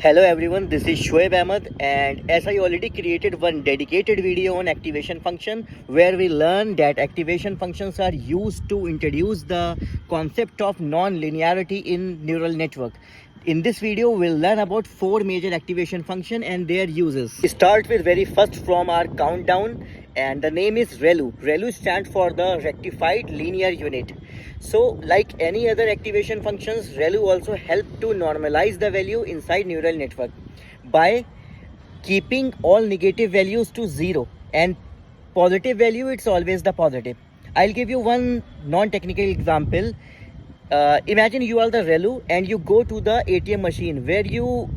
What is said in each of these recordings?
Hello everyone, this is Shoaib Ahmed, and as I already created one dedicated video on activation function where we learn that activation functions are used to introduce the concept of non-linearity in neural network. In this video, we'll learn about 4 major activation function and their uses. We start with very first from our countdown, and the name is ReLU. ReLU stands for the rectified linear unit. So like any other activation functions, ReLU also help to normalize the value inside neural network by keeping all negative values to 0 and positive value, it's always the positive. I'll give you one non-technical example. Imagine you are the ReLU and you go to the ATM machine where you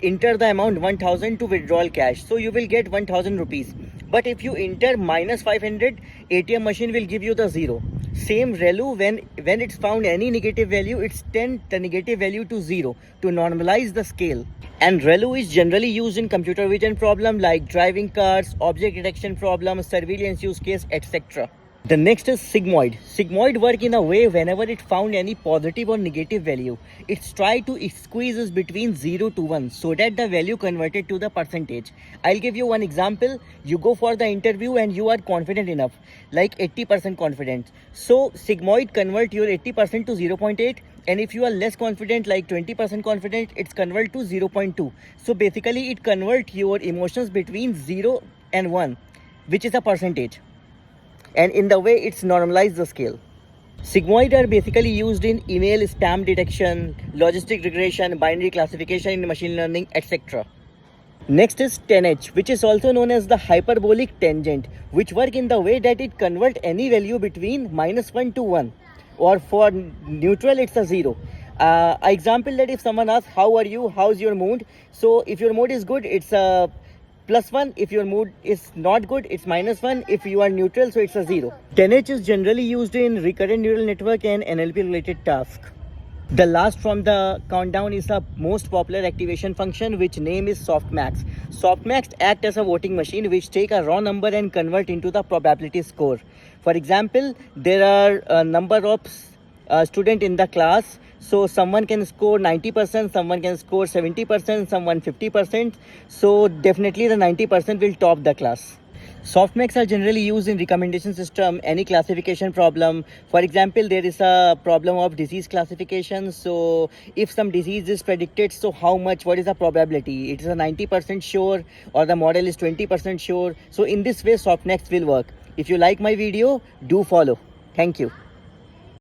enter the amount 1000 to withdraw cash. So you will get 1000 rupees. But if you enter minus 500, ATM machine will give you the 0. Same ReLU, when it's found any negative value, it's tend the negative value to 0 to normalize the scale. And ReLU is generally used in computer vision problem like driving cars, object detection problem, surveillance use case, etc. The next is sigmoid. Sigmoid work in a way whenever it found any positive or negative value, it's try to squeeze between 0 to 1 so that the value converted to the percentage. I'll give you one example. You go for the interview and you are confident enough, like 80% confident. So sigmoid convert your 80% to 0.8, and if you are less confident, like 20% confident, it's convert to 0.2. So basically it convert your emotions between 0 and 1, which is a percentage. And in the way it's normalized the scale. Sigmoid are basically used in email spam detection, logistic regression, binary classification in machine learning, etc. Next is tanh, which is also known as the hyperbolic tangent, which work in the way that it convert any value between -1 to 1, or for neutral it's a 0. Example that if someone asks how are you, how's your mood, so if your mood is good, it's a +1. If your mood is not good, it's -1. If you are neutral, so it's a 0. tanh is generally used in recurrent neural network and NLP related tasks. The last from the countdown is the most popular activation function, which name is softmax. Softmax act as a voting machine which take a raw number and convert into the probability score. For example, there are a number of student in the class, so someone can score 90%, someone can score 70%, someone 50%. So definitely the 90% will top the class. Softmax are generally used in recommendation system, any classification problem. For example, there is a problem of disease classification. So if some disease is predicted, so how much, what is the probability? It is a 90% sure, or the model is 20% sure. So in this way, Softmax will work. If you like my video, do follow. Thank you.